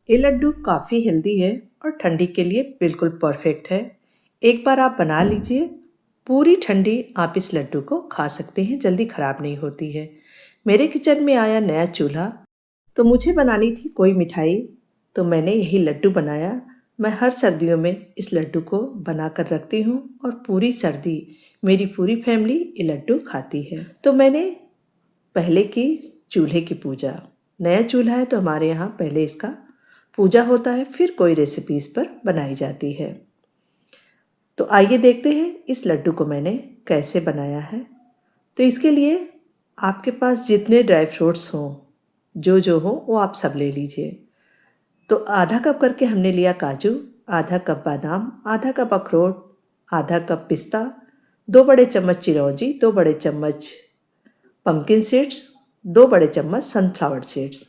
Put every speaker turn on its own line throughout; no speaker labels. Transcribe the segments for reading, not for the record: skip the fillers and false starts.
ये लड्डू काफ़ी हेल्दी है और ठंडी के लिए बिल्कुल परफेक्ट है। एक बार आप बना लीजिए, पूरी ठंडी आप इस लड्डू को खा सकते हैं, जल्दी ख़राब नहीं होती है। मेरे किचन में आया नया चूल्हा, तो मुझे बनानी थी कोई मिठाई, तो मैंने यही लड्डू बनाया। मैं हर सर्दियों में इस लड्डू को बना कर रखती हूँ और पूरी सर्दी मेरी पूरी फैमिली ये लड्डू खाती है। तो मैंने पहले की चूल्हे की पूजा, नया चूल्हा है तो हमारे यहाँ पहले इसका पूजा होता है, फिर कोई रेसिपी इस पर बनाई जाती है। तो आइए देखते हैं इस लड्डू को मैंने कैसे बनाया है। तो इसके लिए आपके पास जितने ड्राई फ्रूट्स हों, जो जो हो वो आप सब ले लीजिए। तो आधा कप करके हमने लिया काजू, आधा कप बादाम, आधा कप अखरोट, आधा कप पिस्ता, 2 बड़े चम्मच चिरौंजी, 2 बड़े चम्मच पम्पकिन सीड्स, 2 बड़े चम्मच सनफ्लावर सीड्स।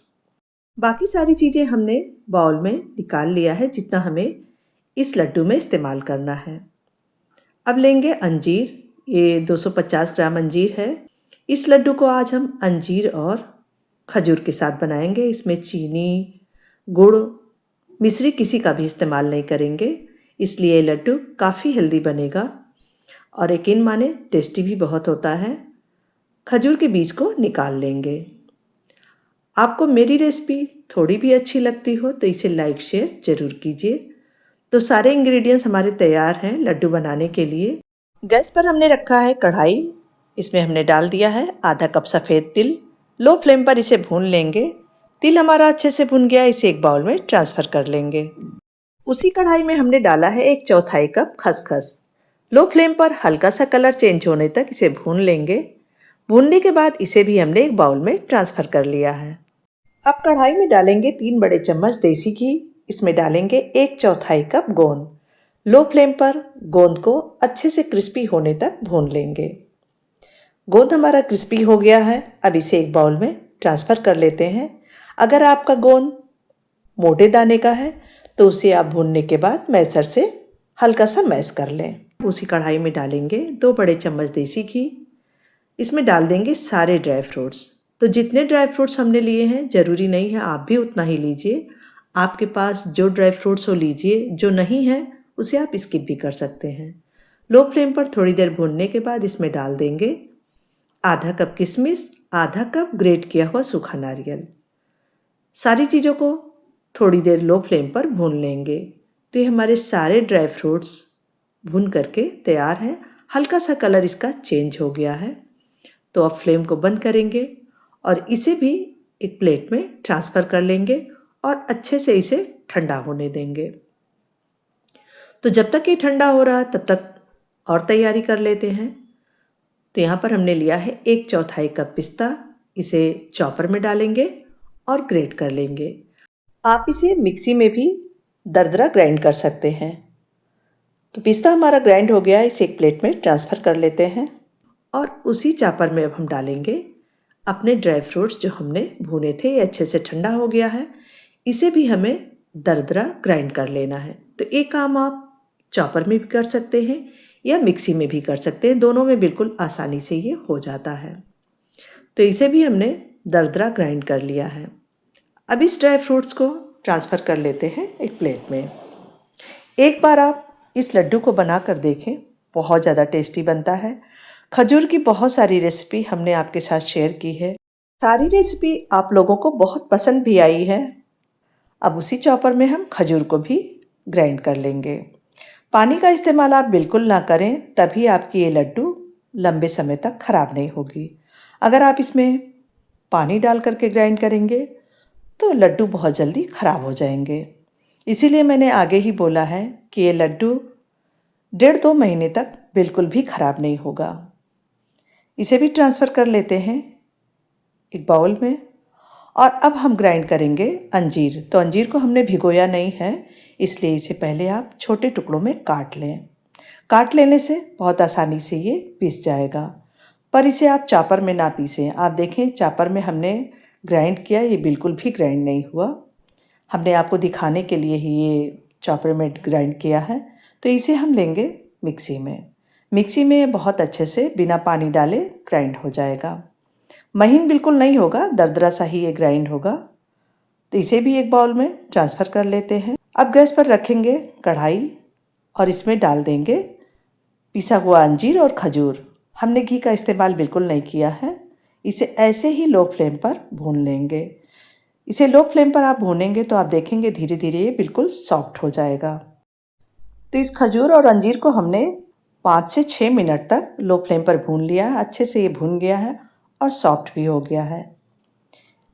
बाकी सारी चीज़ें हमने बाउल में निकाल लिया है जितना हमें इस लड्डू में इस्तेमाल करना है। अब लेंगे अंजीर, ये 250 ग्राम अंजीर है। इस लड्डू को आज हम अंजीर और खजूर के साथ बनाएंगे। इसमें चीनी, गुड़, मिश्री किसी का भी इस्तेमाल नहीं करेंगे, इसलिए ये लड्डू काफ़ी हेल्दी बनेगा और यकीन माने टेस्टी भी बहुत होता है। खजूर के बीज को निकाल लेंगे। आपको मेरी रेसिपी थोड़ी भी अच्छी लगती हो तो इसे लाइक शेयर ज़रूर कीजिए। तो सारे इंग्रेडिएंट्स हमारे तैयार हैं लड्डू बनाने के लिए। गैस पर हमने रखा है कढ़ाई, इसमें हमने डाल दिया है आधा कप सफ़ेद तिल। लो फ्लेम पर इसे भून लेंगे। तिल हमारा अच्छे से भुन गया, इसे एक बाउल में ट्रांसफ़र कर लेंगे। उसी कढ़ाई में हमने डाला है 1/4 कप खसखस। लो फ्लेम पर हल्का सा कलर चेंज होने तक इसे भून लेंगे। भूनने के बाद इसे भी हमने एक बाउल में ट्रांसफ़र कर लिया है। अब कढ़ाई में डालेंगे 3 बड़े चम्मच देसी घी। इसमें डालेंगे 1/4 कप गोंद। लो फ्लेम पर गोंद को अच्छे से क्रिस्पी होने तक भून लेंगे। गोंद हमारा क्रिस्पी हो गया है, अब इसे एक बाउल में ट्रांसफ़र कर लेते हैं। अगर आपका गोंद मोटे दाने का है तो उसे आप भूनने के बाद मैशर से हल्का सा मैश कर लें। उसी कढ़ाई में डालेंगे 2 बड़े चम्मच देसी घी। इसमें डाल देंगे सारे ड्राई फ्रूट्स। तो जितने ड्राई फ्रूट्स हमने लिए हैं, ज़रूरी नहीं है आप भी उतना ही लीजिए। आपके पास जो ड्राई फ्रूट्स हो लीजिए, जो नहीं है उसे आप स्किप भी कर सकते हैं। लो फ्लेम पर थोड़ी देर भूनने के बाद इसमें डाल देंगे आधा कप किशमिश, आधा कप ग्रेट किया हुआ सूखा नारियल। सारी चीज़ों को थोड़ी देर लो फ्लेम पर भून लेंगे। तो ये हमारे सारे ड्राई फ्रूट्स भून करके तैयार हैं। हल्का सा कलर इसका चेंज हो गया है। तो अब फ्लेम को बंद करेंगे और इसे भी एक प्लेट में ट्रांसफ़र कर लेंगे और अच्छे से इसे ठंडा होने देंगे। तो जब तक ये ठंडा हो रहा तब तक और तैयारी कर लेते हैं। तो यहाँ पर हमने लिया है 1/4 कप पिस्ता। इसे चॉपर में डालेंगे और ग्रेट कर लेंगे। आप इसे मिक्सी में भी दरदरा ग्राइंड कर सकते हैं। तो पिस्ता हमारा ग्राइंड हो गया, इसे एक प्लेट में ट्रांसफ़र कर लेते हैं और उसी चॉपर में अब हम डालेंगे अपने ड्राई फ्रूट्स जो हमने भुने थे। ये अच्छे से ठंडा हो गया है, इसे भी हमें दरदरा ग्राइंड कर लेना है। तो एक काम आप चॉपर में भी कर सकते हैं या मिक्सी में भी कर सकते हैं, दोनों में बिल्कुल आसानी से ये हो जाता है। तो इसे भी हमने दरदरा ग्राइंड कर लिया है। अब इस ड्राई फ्रूट्स को ट्रांसफ़र कर लेते हैं एक प्लेट में। एक बार आप इस लड्डू को बना कर देखें, बहुत ज़्यादा टेस्टी बनता है। खजूर की बहुत सारी रेसिपी हमने आपके साथ शेयर की है, सारी रेसिपी आप लोगों को बहुत पसंद भी आई है। अब उसी चॉपर में हम खजूर को भी ग्राइंड कर लेंगे। पानी का इस्तेमाल आप बिल्कुल ना करें, तभी आपकी ये लड्डू लंबे समय तक ख़राब नहीं होगी। अगर आप इसमें पानी डाल करके ग्राइंड करेंगे तो लड्डू बहुत जल्दी ख़राब हो जाएंगे। इसीलिए मैंने आगे ही बोला है कि ये लड्डू 1.5-2 महीने तक बिल्कुल भी ख़राब नहीं होगा। इसे भी ट्रांसफ़र कर लेते हैं एक बाउल में। और अब हम ग्राइंड करेंगे अंजीर। तो अंजीर को हमने भिगोया नहीं है, इसलिए इसे पहले आप छोटे टुकड़ों में काट लें। काट लेने से बहुत आसानी से ये पीस जाएगा, पर इसे आप चॉपर में ना पीसें। आप देखें चॉपर में हमने ग्राइंड किया, ये बिल्कुल भी ग्राइंड नहीं हुआ। हमने आपको दिखाने के लिए ही ये चॉपर में ग्राइंड किया है। तो इसे हम लेंगे मिक्सी में। मिक्सी में बहुत अच्छे से बिना पानी डाले ग्राइंड हो जाएगा। महीन बिल्कुल नहीं होगा, दरदरा सा ही ये ग्राइंड होगा। तो इसे भी एक बाउल में ट्रांसफ़र कर लेते हैं। अब गैस पर रखेंगे कढ़ाई और इसमें डाल देंगे पिसा हुआ अंजीर और खजूर। हमने घी का इस्तेमाल बिल्कुल नहीं किया है। इसे ऐसे ही लो फ्लेम पर भून लेंगे। इसे लो फ्लेम पर आप भूनेंगे तो आप देखेंगे धीरे धीरे ये बिल्कुल सॉफ्ट हो जाएगा। तो इस खजूर और अंजीर को हमने 5 से 6 मिनट तक लो फ्लेम पर भून लिया है। अच्छे से ये भून गया है और सॉफ्ट भी हो गया है।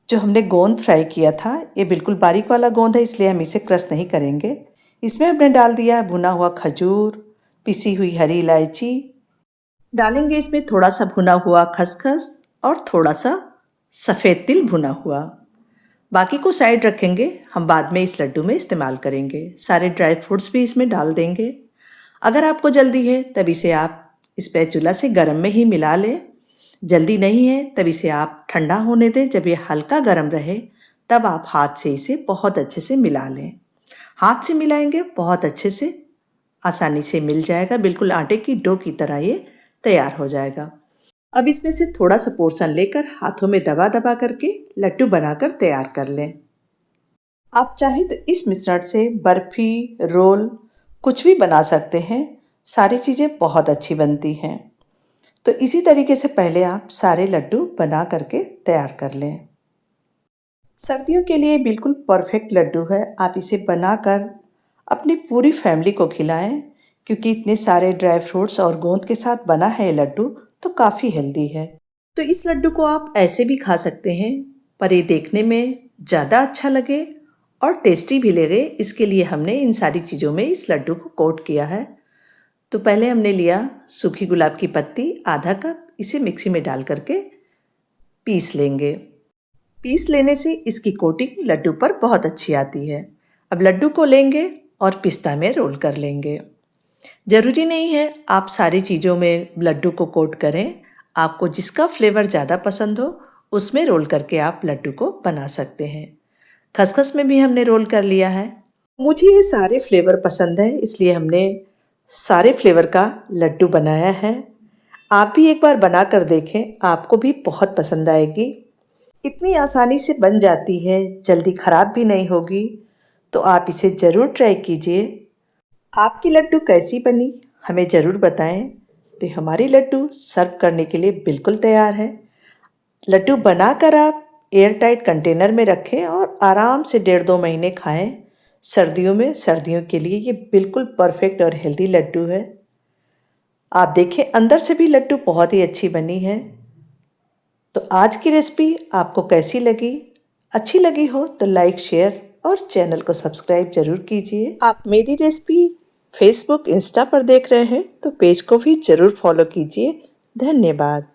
जो हमने गोंद फ्राई किया था ये बिल्कुल बारीक वाला गोंद है, इसलिए हम इसे क्रश नहीं करेंगे। इसमें हमने डाल दिया भुना हुआ खजूर, पिसी हुई हरी इलायची, डालेंगे इसमें थोड़ा सा भुना हुआ खसखस और थोड़ा सा सफ़ेद तिल भुना हुआ। बाकी को साइड रखेंगे, हम बाद में इस लड्डू में इस्तेमाल करेंगे। सारे ड्राई फ्रूट्स भी इसमें डाल देंगे। अगर आपको जल्दी है तब इसे आप स्पैचुला से गर्म में ही मिला लें। जल्दी नहीं है तब इसे आप ठंडा होने दें। जब ये हल्का गर्म रहे तब आप हाथ से इसे बहुत अच्छे से मिला लें। हाथ से मिलाएंगे बहुत अच्छे से आसानी से मिल जाएगा। बिल्कुल आटे की डो की तरह ये तैयार हो जाएगा। अब इसमें से थोड़ा सा पोर्शन लेकर हाथों में दबा दबा करके लड्डू बनाकर तैयार कर लें। आप चाहें तो इस मिश्रण से बर्फ़ी, रोल कुछ भी बना सकते हैं। सारी चीज़ें बहुत अच्छी बनती हैं। तो इसी तरीके से पहले आप सारे लड्डू बना करके तैयार कर लें। सर्दियों के लिए बिल्कुल परफेक्ट लड्डू है। आप इसे बनाकर अपनी पूरी फैमिली को खिलाएं, क्योंकि इतने सारे ड्राई फ्रूट्स और गोंद के साथ बना है ये लड्डू, तो काफ़ी हेल्दी है। तो इस लड्डू को आप ऐसे भी खा सकते हैं, पर ये देखने में ज़्यादा अच्छा लगे और टेस्टी भी लगे, इसके लिए हमने इन सारी चीज़ों में इस लड्डू को कोट किया है। तो पहले हमने लिया सूखी गुलाब की पत्ती आधा कप, इसे मिक्सी में डाल करके पीस लेंगे। पीस लेने से इसकी कोटिंग लड्डू पर बहुत अच्छी आती है। अब लड्डू को लेंगे और पिस्ता में रोल कर लेंगे। ज़रूरी नहीं है आप सारी चीज़ों में लड्डू को कोट करें। आपको जिसका फ्लेवर ज़्यादा पसंद हो उसमें रोल करके आप लड्डू को बना सकते हैं। खसखस में भी हमने रोल कर लिया है। मुझे ये सारे फ्लेवर पसंद है, इसलिए हमने सारे फ्लेवर का लड्डू बनाया है। आप भी एक बार बना कर देखें, आपको भी बहुत पसंद आएगी। इतनी आसानी से बन जाती है, जल्दी ख़राब भी नहीं होगी, तो आप इसे ज़रूर ट्राई कीजिए। आपकी लड्डू कैसी बनी हमें ज़रूर बताएं। तो हमारी लड्डू सर्व करने के लिए बिल्कुल तैयार है। लड्डू बनाकर आप एयर टाइट कंटेनर में रखें और आराम से 1.5-2 महीने खाएं। सर्दियों के लिए ये बिल्कुल परफेक्ट और हेल्दी लड्डू है। आप देखें अंदर से भी लड्डू बहुत ही अच्छी बनी है। तो आज की रेसिपी आपको कैसी लगी? अच्छी लगी हो तो लाइक, शेयर और चैनल को सब्सक्राइब ज़रूर कीजिए। आप मेरी रेसिपी फेसबुक, इंस्टा पर देख रहे हैं तो पेज को भी ज़रूर फॉलो कीजिए। धन्यवाद।